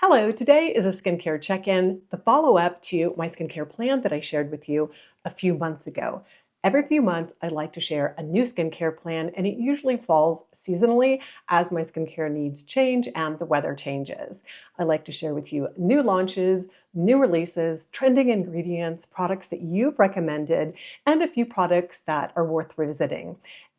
Hello, today is a skincare check-in, the follow-up to my skincare plan that I shared with you a few months ago. Every few months, I like to share a new skincare plan, and it usually falls seasonally as my skincare needs change and the weather changes. I like to share with you new launches, new releases, trending ingredients, products that you've recommended, and a few products that are worth revisiting.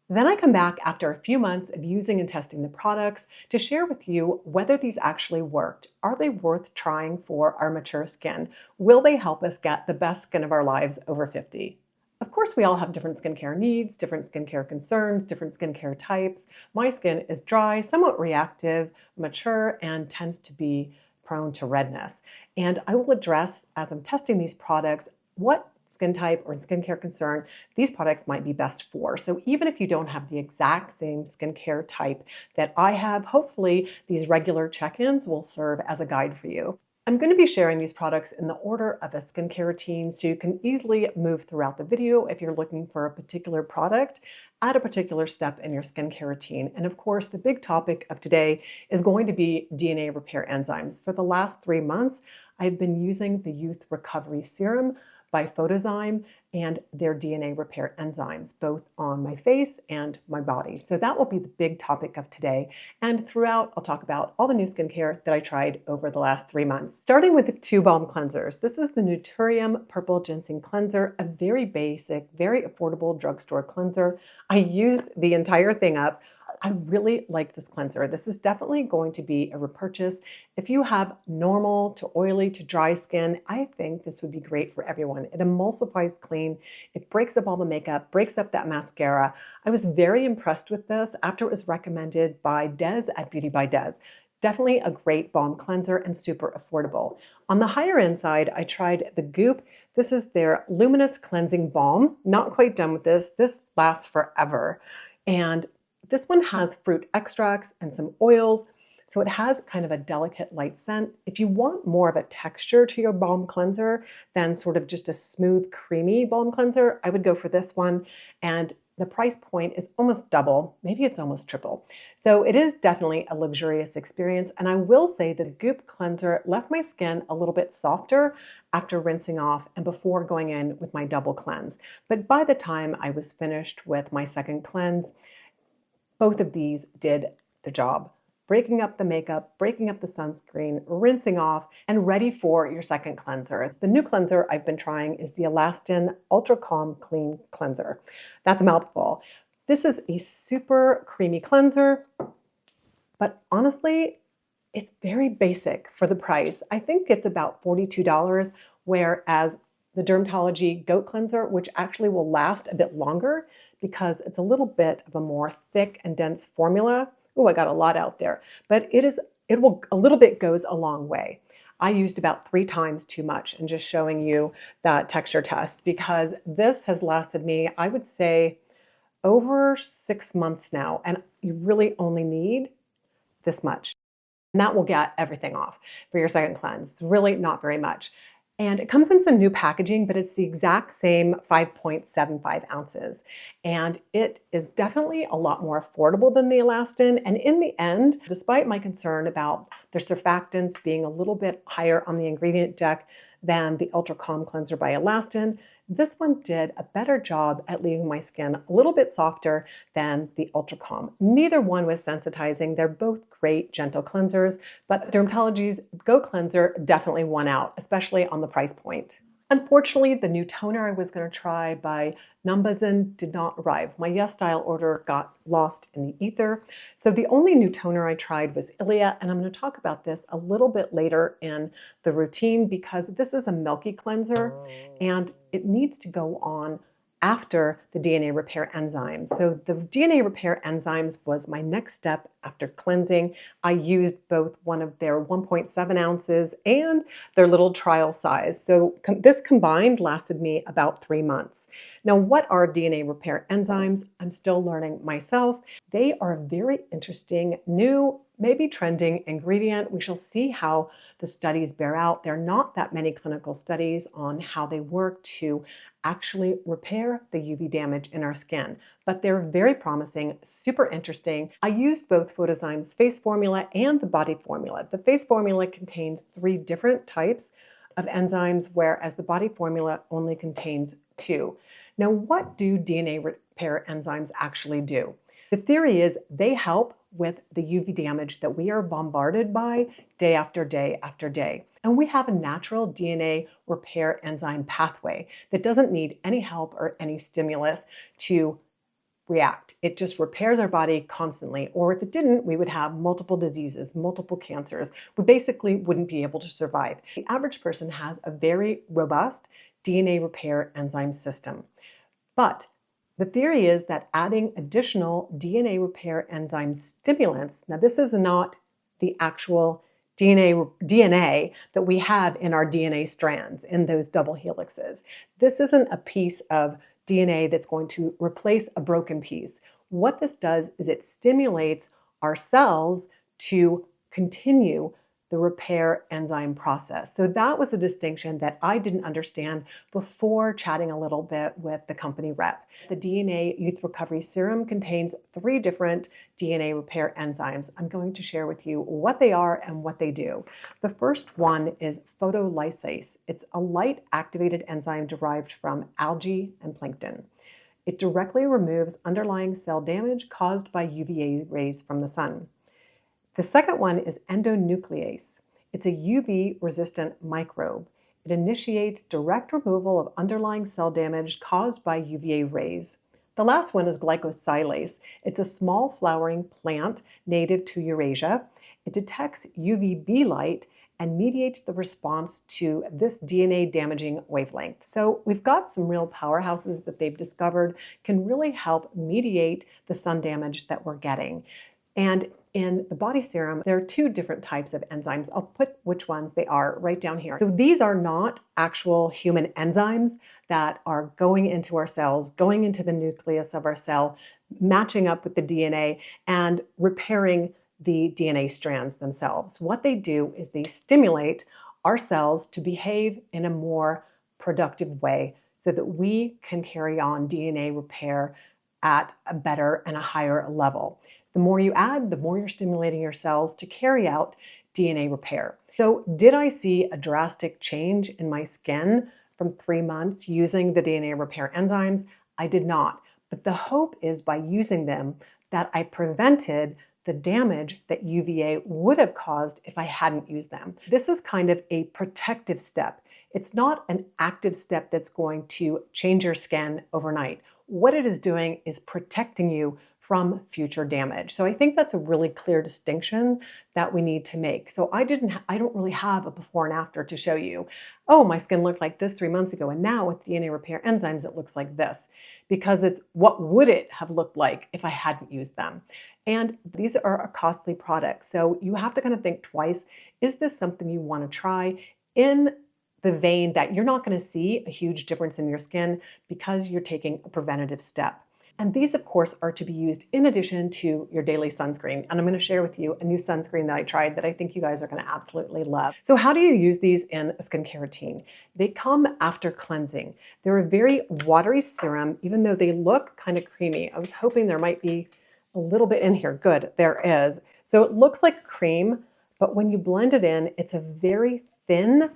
Then I come back after a few months of using and testing the products to share with you whether these actually worked. Are they worth trying for our mature skin? Will they help us get the best skin of our lives over 50? Of course, we all have different skincare needs, different skincare concerns, different skincare types. My skin is dry, somewhat reactive, mature, and tends to be prone to redness. And I will address, as I'm testing these products, what skin type or skincare concern these products might be best for. So even if you don't have the exact same skincare type that I have, hopefully these regular check-ins will serve as a guide for you. I'm going to be sharing these products in the order of a skincare routine so you can easily move throughout the video if you're looking for a particular product at a particular step in your skincare routine. And of course, the big topic of today is going to be DNA repair enzymes. For the last 3 months, I've been using the Youth Recovery Serum by PHOTOZYME and their DNA repair enzymes, both on my face and my body. So that will be the big topic of today. And throughout, I'll talk about all the new skincare that I tried over the last 3 months. Starting with the 2 balm cleansers. This is the Naturium Purple Ginseng Cleanser, a very basic, very affordable drugstore cleanser. I used the entire thing up. I really like this cleanser. This is definitely going to be a repurchase. If you have normal to oily to dry skin, I think this would be great for everyone. It emulsifies clean. It breaks up all the makeup, breaks up that mascara. I was very impressed with this after it was recommended by Des at Beauty by Des. Definitely a great balm cleanser and super affordable. On the higher end side, I tried the Goop. This is their Luminous Cleansing Balm. Not quite done with this. This lasts forever. And this one has fruit extracts and some oils, so it has kind of a delicate light scent. If you want more of a texture to your balm cleanser than sort of just a smooth, creamy balm cleanser, I would go for this one. And the price point is almost double, maybe it's almost triple. So it is definitely a luxurious experience. And I will say the Goop cleanser left my skin a little bit softer after rinsing off and before going in with my double cleanse. But by the time I was finished with my second cleanse, both of these did the job. Breaking up the makeup, breaking up the sunscreen, rinsing off, and ready for your second cleanser. It's the new cleanser I've been trying is the Elastin Ultra Calm Clean Cleanser. That's a mouthful. This is a super creamy cleanser, but honestly, it's very basic for the price. I think it's about $42, whereas the Dermatology Goat Cleanser, which actually will last a bit longer, because it's a little bit of a more thick and dense formula. Oh, I got a lot out there, but a little bit goes a long way. I used about 3 times too much and just showing you that texture test because this has lasted me, I would say, over 6 months now, and you really only need this much. And that will get everything off for your second cleanse. It's really not very much. And it comes in some new packaging, but it's the exact same 5.75 ounces. And it is definitely a lot more affordable than the Elastin. And in the end, despite my concern about their surfactants being a little bit higher on the ingredient deck than the Ultra Calm Cleanser by Elastin, this one did a better job at leaving my skin a little bit softer than the Ultra Calm. Neither one was sensitizing. They're both great, gentle cleansers, but Dermatology's Go Cleanser definitely won out, especially on the price point. Unfortunately, the new toner I was going to try by Numbuzin did not arrive. My Yes Style order got lost in the ether. So the only new toner I tried was Ilia, and I'm going to talk about this a little bit later in the routine because this is a milky cleanser and it needs to go on after the DNA repair enzymes. So the DNA repair enzymes was my next step after cleansing. I used both one of their 1.7 ounces and their little trial size. So this combined lasted me about 3 months. Now, what are DNA repair enzymes? I'm still learning myself. They are a very interesting, new, maybe trending ingredient. We shall see how the studies bear out. There are not that many clinical studies on how they work to actually repair the UV damage in our skin. but they're very promising, super interesting. I used both PHOTOZYME's face formula and the body formula. The face formula contains 3 different types of enzymes, whereas the body formula only contains 2. Now, what do DNA repair enzymes actually do? The theory is they help with the UV damage that we are bombarded by day after day after day. And we have a natural DNA repair enzyme pathway that doesn't need any help or any stimulus to react. It just repairs our body constantly. Or if it didn't, we would have multiple diseases, multiple cancers. We basically wouldn't be able to survive. The average person has a very robust DNA repair enzyme system. But the theory is that adding additional DNA repair enzyme stimulants, now this is not the actual DNA that we have in our DNA strands, in those double helixes. This isn't a piece of DNA that's going to replace a broken piece. What this does is it stimulates our cells to continue the repair enzyme process. So that was a distinction that I didn't understand before chatting a little bit with the company rep. The DNA Youth Recovery Serum contains 3 different DNA repair enzymes. I'm going to share with you what they are and what they do. The first one is photolysase. It's a light activated enzyme derived from algae and plankton. It directly removes underlying cell damage caused by UVA rays from the sun. The second one is endonuclease. It's a UV-resistant microbe. It initiates direct removal of underlying cell damage caused by UVA rays. The last one is glycosylase. It's a small flowering plant native to Eurasia. It detects UVB light and mediates the response to this DNA damaging wavelength. So we've got some real powerhouses that they've discovered can really help mediate the sun damage that we're getting. And in the body serum, there are 2 different types of enzymes. I'll put which ones they are right down here. So these are not actual human enzymes that are going into our cells, going into the nucleus of our cell, matching up with the DNA and repairing the DNA strands themselves. What they do is they stimulate our cells to behave in a more productive way so that we can carry on DNA repair at a better and a higher level. The more you add, the more you're stimulating your cells to carry out DNA repair. So did I see a drastic change in my skin from 3 months using the DNA repair enzymes? I did not. But the hope is by using them that I prevented the damage that UVA would have caused if I hadn't used them. This is kind of a protective step. It's not an active step that's going to change your skin overnight. What it is doing is protecting you from future damage. So I think that's a really clear distinction that we need to make. So I don't really have a before and after to show you, oh, my skin looked like this 3 months ago, and now with DNA repair enzymes, it looks like this, because it's what would it have looked like if I hadn't used them. And these are a costly product. So you have to kind of think twice, is this something you want to try in the vein that you're not going to see a huge difference in your skin because you're taking a preventative step. And these, of course, are to be used in addition to your daily sunscreen. And I'm going to share with you a new sunscreen that I tried that I think you guys are going to absolutely love. So how do you use these in a skincare routine? They come after cleansing. They're a very watery serum, even though they look kind of creamy. I was hoping there might be a little bit in here. Good, there is. So it looks like cream, but when you blend it in, it's a very thin,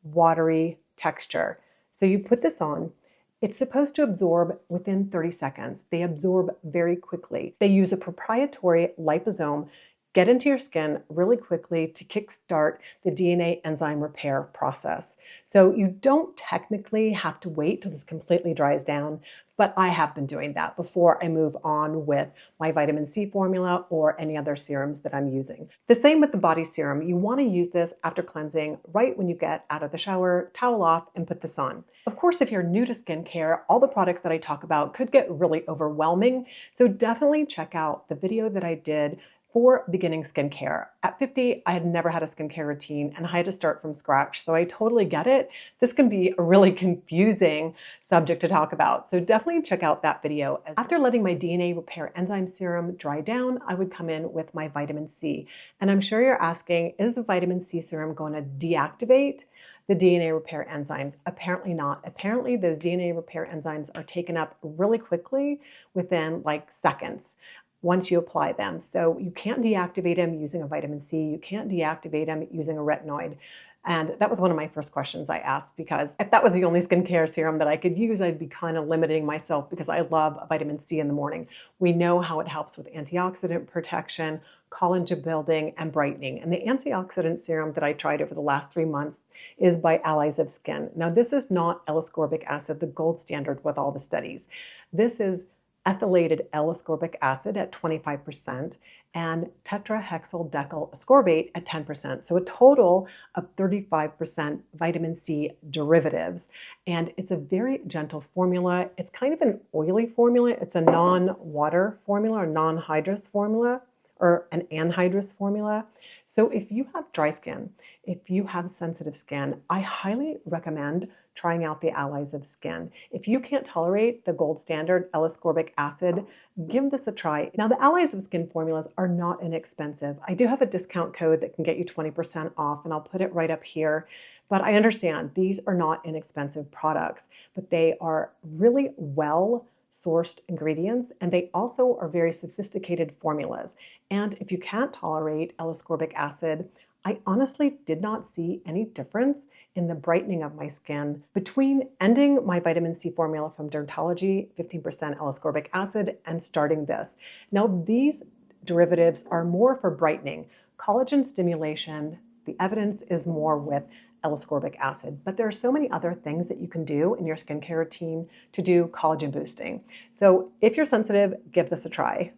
watery texture. So you put this on. It's supposed to absorb within 30 seconds. They absorb very quickly. They use a proprietary liposome, get into your skin really quickly to kickstart the DNA enzyme repair process. So you don't technically have to wait till this completely dries down, but I have been doing that before I move on with my vitamin C formula or any other serums that I'm using. The same with the body serum. You want to use this after cleansing right when you get out of the shower, towel off, and put this on. Of course, if you're new to skincare, all the products that I talk about could get really overwhelming. So definitely check out the video that I did for beginning skincare. At 50, I had never had a skincare routine and I had to start from scratch. So I totally get it. This can be a really confusing subject to talk about. So definitely check out that video. After letting my DNA repair enzyme serum dry down, I would come in with my vitamin C. And I'm sure you're asking, is the vitamin C serum going to deactivate the DNA repair enzymes? Apparently not. Apparently those DNA repair enzymes are taken up really quickly within like seconds once you apply them. So you can't deactivate them using a vitamin C. You can't deactivate them using a retinoid. And that was one of my first questions I asked, because if that was the only skincare serum that I could use, I'd be kind of limiting myself because I love vitamin C in the morning. We know how it helps with antioxidant protection, collagen building, and brightening. And the antioxidant serum that I tried over the last 3 months is by Allies of Skin. Now, this is not L-ascorbic acid, the gold standard with all the studies. This is ethylated L-ascorbic acid at 25% and tetrahexyldecyl ascorbate at 10%. So a total of 35% vitamin C derivatives. And it's a very gentle formula. It's kind of an oily formula. It's a non-water formula or non-hydrous formula, or an anhydrous formula. So if you have dry skin, if you have sensitive skin, I highly recommend trying out the Allies of Skin. If you can't tolerate the gold standard L-ascorbic acid, give this a try. Now, the Allies of Skin formulas are not inexpensive. I do have a discount code that can get you 20% off, and I'll put it right up here. But I understand these are not inexpensive products, but they are really well sourced ingredients, and they also are very sophisticated formulas. And if you can't tolerate L-ascorbic acid, I honestly did not see any difference in the brightening of my skin between ending my vitamin C formula from Dermatology, 15% L-ascorbic acid, and starting this. Now, these derivatives are more for brightening. Collagen stimulation, the evidence is more with L-ascorbic acid, but there are so many other things that you can do in your skincare routine to do collagen boosting. So if you're sensitive, give this a try.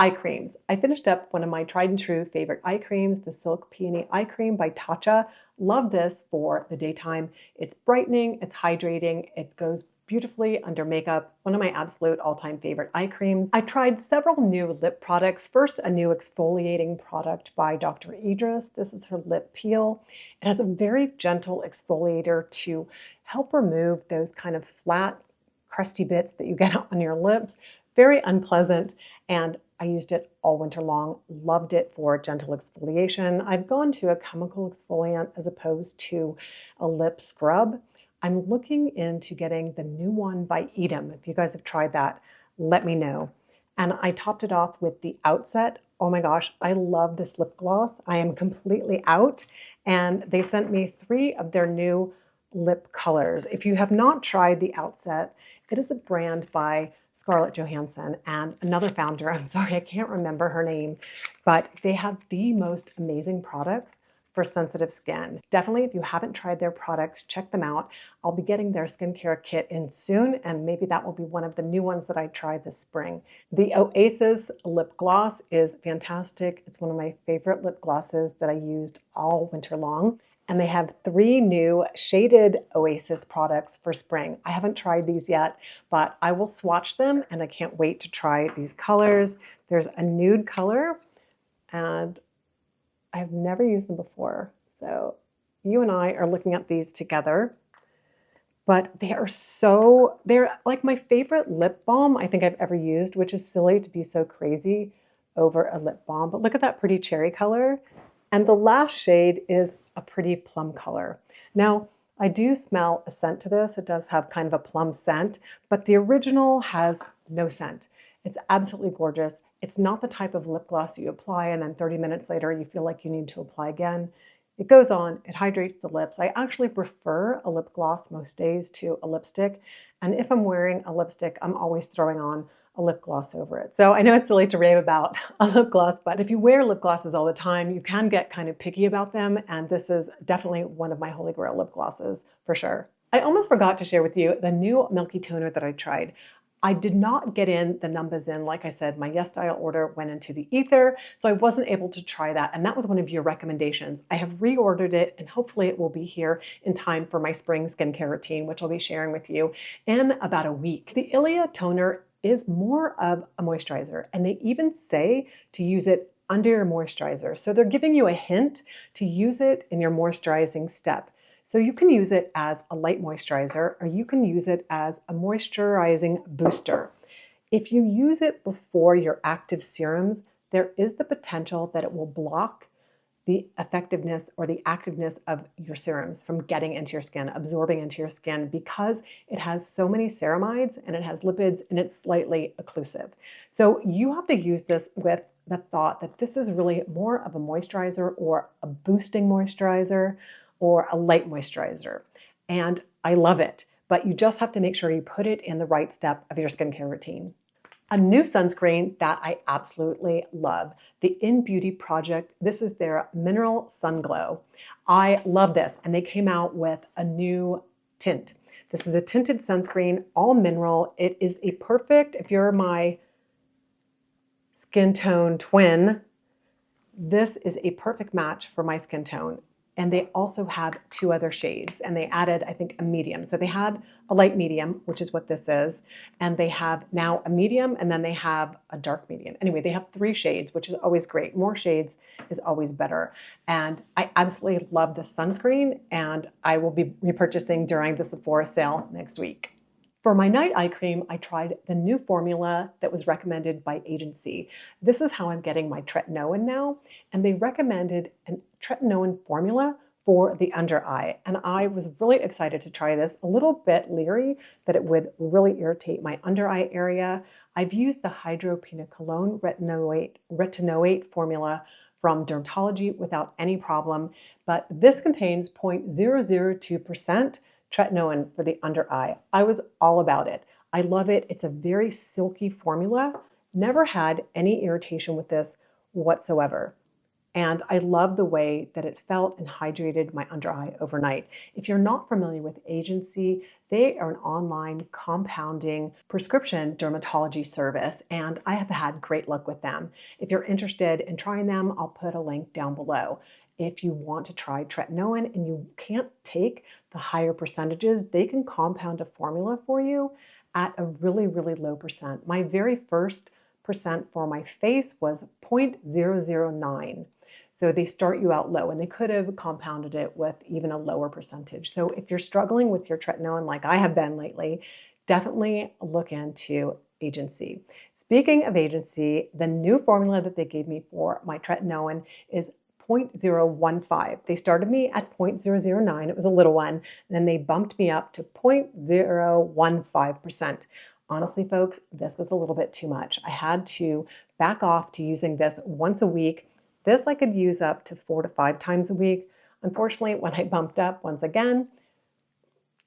Eye creams. I finished up one of my tried and true favorite eye creams, the Silk Peony Eye Cream by Tatcha. Love this for the daytime. It's brightening, it's hydrating, it goes beautifully under makeup. One of my absolute all-time favorite eye creams. I tried several new lip products. First, a new exfoliating product by Dr. Idris. This is her lip peel. It has a very gentle exfoliator to help remove those kind of flat, crusty bits that you get on your lips. Very unpleasant, and I used it all winter long. Loved it for gentle exfoliation. I've gone to a chemical exfoliant as opposed to a lip scrub. I'm looking into getting the new one by EADEM. If you guys have tried that, let me know. And I topped it off with the Outset. Oh my gosh, I love this lip gloss. I am completely out. And they sent me 3 of their new lip colors. If you have not tried the Outset, it is a brand by Scarlett Johansson and another founder. I'm sorry, I can't remember her name, but they have the most amazing products for sensitive skin. Definitely, if you haven't tried their products, check them out. I'll be getting their skincare kit in soon, and maybe that will be one of the new ones that I try this spring. The Oasis lip gloss is fantastic. It's one of my favorite lip glosses that I used all winter long. And they have 3 new shaded Oasis products for spring. I haven't tried these yet, but I will swatch them, and I can't wait to try these colors. There's a nude color, and I've never used them before. So you and I are looking at these together, but they're like my favorite lip balm I think I've ever used, which is silly to be so crazy over a lip balm. But look at that pretty cherry color. And the last shade is a pretty plum color. Now, I do smell a scent to this. It does have kind of a plum scent, but the original has no scent. It's absolutely gorgeous. It's not the type of lip gloss you apply and then 30 minutes later you feel like you need to apply again. It goes on, it hydrates the lips. I actually prefer a lip gloss most days to a lipstick. And if I'm wearing a lipstick, I'm always throwing on a lip gloss over it. So I know it's silly to rave about a lip gloss, but if you wear lip glosses all the time, you can get kind of picky about them. And this is definitely one of my holy grail lip glosses for sure. I almost forgot to share with you the new Milky Toner that I tried. I did not get in the numbers in. Like I said, my Yes Style order went into the ether, so I wasn't able to try that. And that was one of your recommendations. I have reordered it, and hopefully it will be here in time for my spring skincare routine, which I'll be sharing with you in about a week. The Ilia Toner is more of a moisturizer, and they even say to use it under your moisturizer. So they're giving you a hint to use it in your moisturizing step. So you can use it as a light moisturizer, or you can use it as a moisturizing booster. If you use it before your active serums, there is the potential that it will block the effectiveness or the activeness of your serums from getting into your skin, absorbing into your skin, because it has so many ceramides and it has lipids and it's slightly occlusive. So you have to use this with the thought that this is really more of a moisturizer or a boosting moisturizer or a light moisturizer. And I love it, but you just have to make sure you put it in the right step of your skincare routine. A new sunscreen that I absolutely love, the In Beauty Project. This is their Mineral Sun Glow. I love this, and they came out with a new tint. This is a tinted sunscreen, all mineral. It is a perfect, if you're my skin tone twin, this is a perfect match for my skin tone. And they also have 2 other shades, and they added, I think, a medium. So they had a light medium, which is what this is, and they have now a medium, and then they have a dark medium. Anyway, they have 3 shades, which is always great. More shades is always better. And I absolutely love this sunscreen, and I will be repurchasing during the Sephora sale next week. For my night eye cream, I tried the new formula that was recommended by Agency. This is how I'm getting my tretinoin now, and they recommended a tretinoin formula for the under eye. And I was really excited to try this, a little bit leery that it would really irritate my under eye area. I've used the hydroquinone retinoate formula from Dermatology without any problem, but this contains 0.002% tretinoin for the under eye. I was all about it. I love it. It's a very silky formula. Never had any irritation with this whatsoever. And I love the way that it felt and hydrated my under eye overnight. If you're not familiar with Agency, they are an online compounding prescription dermatology service, and I have had great luck with them. If you're interested in trying them, I'll put a link down below. If you want to try tretinoin and you can't take the higher percentages, they can compound a formula for you at a really, really low percent. My very first percent for my face was 0.009. So they start you out low, and they could have compounded it with even a lower percentage. So if you're struggling with your tretinoin like I have been lately, definitely look into Agency. Speaking of Agency, the new formula that they gave me for my tretinoin is 0.015. They started me at 0.009. It was a little one. And then they bumped me up to 0.015%. Honestly, folks, this was a little bit too much. I had to back off to using this once a week. This I could use up to 4 to 5 times a week. Unfortunately, when I bumped up once again,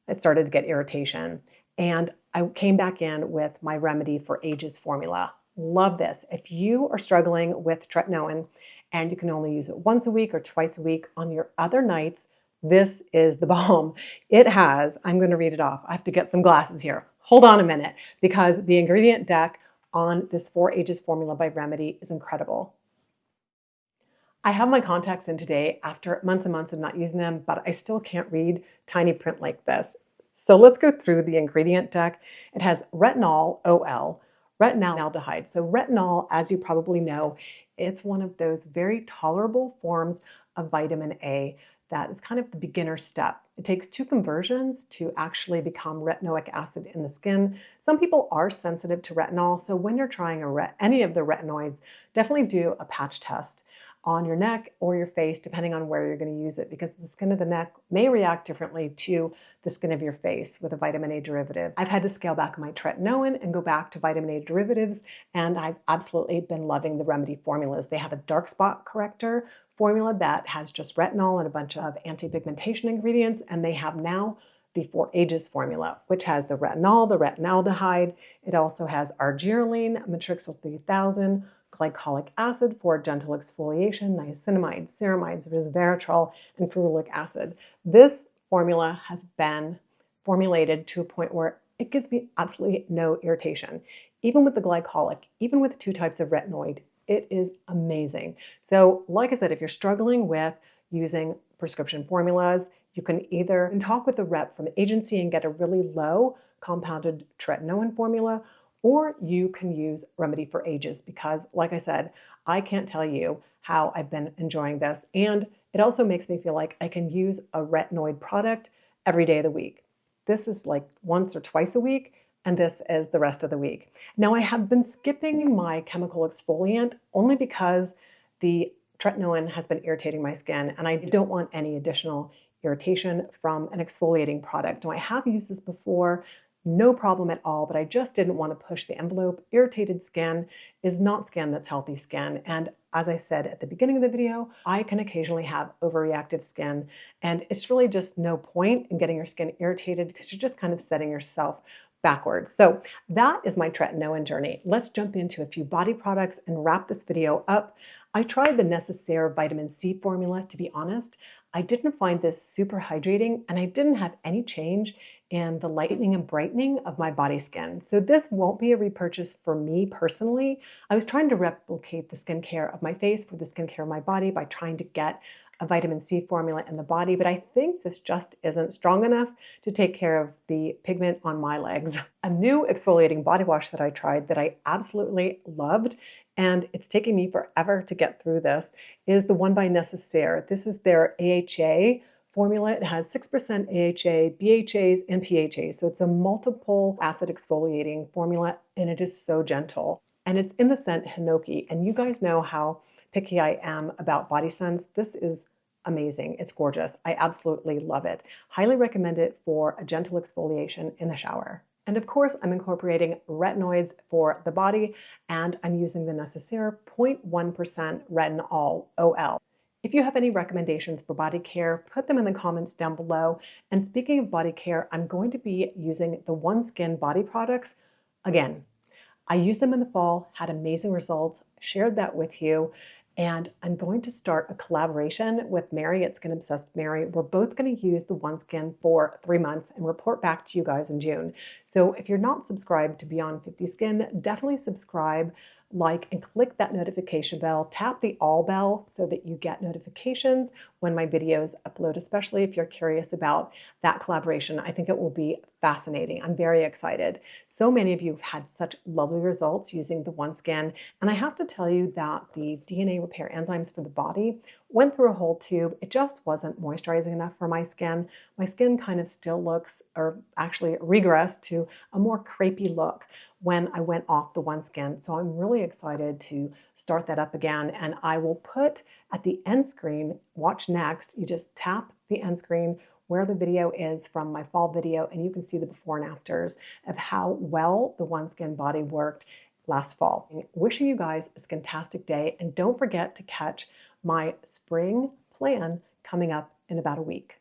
it started to get irritation. And I came back in with my Remedy for Ages formula. Love this. If you are struggling with tretinoin, and you can only use it once a week or twice a week on your other nights, this is the balm. It has, I'm going to read it off. I have to get some glasses here. Hold on a minute, because the ingredient deck on this 4 Ages formula by Remedy is incredible. I have my contacts in today after months and months of not using them, but I still can't read tiny print like this. So let's go through the ingredient deck. It has retinol, OL, retinaldehyde. So retinol, as you probably know, it's one of those very tolerable forms of vitamin A that is kind of the beginner step. It takes 2 conversions to actually become retinoic acid in the skin. Some people are sensitive to retinol, so when you're trying any of the retinoids, definitely do a patch test on your neck or your face, depending on where you're going to use it, because the skin of the neck may react differently to the skin of your face with a vitamin A derivative. I've had to scale back my tretinoin and go back to vitamin A derivatives, and I've absolutely been loving the Remedy formulas. They have a dark spot corrector formula that has just retinol and a bunch of anti-pigmentation ingredients, and they have now the 4 Ages formula, which has the retinol, the retinaldehyde. It also has argireline, matrixyl 3000, glycolic acid for gentle exfoliation, niacinamide, ceramides, resveratrol, and ferulic acid. This formula has been formulated to a point where it gives me absolutely no irritation. Even with the glycolic, even with 2 types of retinoid, it is amazing. So like I said, if you're struggling with using prescription formulas, you can either talk with the rep from Agency and get a really low compounded tretinoin formula, or you can use Remedy for Ages because, like I said, I can't tell you how I've been enjoying this. And it also makes me feel like I can use a retinoid product every day of the week. This is like once or twice a week, and this is the rest of the week. Now, I have been skipping my chemical exfoliant only because the tretinoin has been irritating my skin, and I don't want any additional irritation from an exfoliating product. Now, I have used this before, no problem at all, but I just didn't want to push the envelope. Irritated skin is not skin that's healthy skin. And as I said at the beginning of the video, I can occasionally have overreactive skin, and it's really just no point in getting your skin irritated because you're just kind of setting yourself backwards. So that is my tretinoin journey. Let's jump into a few body products and wrap this video up. I tried the NÉCESSAIRE vitamin C formula. To be honest, I didn't find this super hydrating, and I didn't have any change in the lightening and brightening of my body skin. So this won't be a repurchase for me personally. I was trying to replicate the skincare of my face for the skincare of my body by trying to get a vitamin C formula in the body, but I think this just isn't strong enough to take care of the pigment on my legs. A new exfoliating body wash that I tried that I absolutely loved, and it's taking me forever to get through this, is the one by NÉCESSAIRE. This is their AHA formula. It has 6% AHA, BHAs, and PHAs. So it's a multiple acid exfoliating formula, and it is so gentle. And it's in the scent Hinoki. And you guys know how picky I am about body scents. This is amazing. It's gorgeous. I absolutely love it. Highly recommend it for a gentle exfoliation in the shower. And of course, I'm incorporating retinoids for the body, and I'm using the NÉCESSAIRE 0.1% retinol OL. If you have any recommendations for body care, put them in the comments down below. And speaking of body care, I'm going to be using the OneSkin body products again. I used them in the fall, had amazing results, shared that with you, and I'm going to start a collaboration with Mary at Skin Obsessed Mary. We're both going to use the OneSkin for 3 months and report back to you guys in June. So if you're not subscribed to Beyond 50 Skin, definitely subscribe, like, and click that notification bell. Tap the all bell so that you get notifications when my videos upload, especially if you're curious about that collaboration. I think it will be fascinating. I'm very excited. So many of you have had such lovely results using the OneSkin, and I have to tell you that the DNA repair enzymes for the body went through a whole tube. It just wasn't moisturizing enough for my skin. My skin kind of still looks, or actually regressed to a more crepey look when I went off the OneSkin. So I'm really excited to start that up again. And I will put at the end screen, watch next, you just tap the end screen where the video is from my fall video, and you can see the before and afters of how well the OneSkin body worked last fall. Wishing you guys a skintastic day, and don't forget to catch my spring plan coming up in about a week.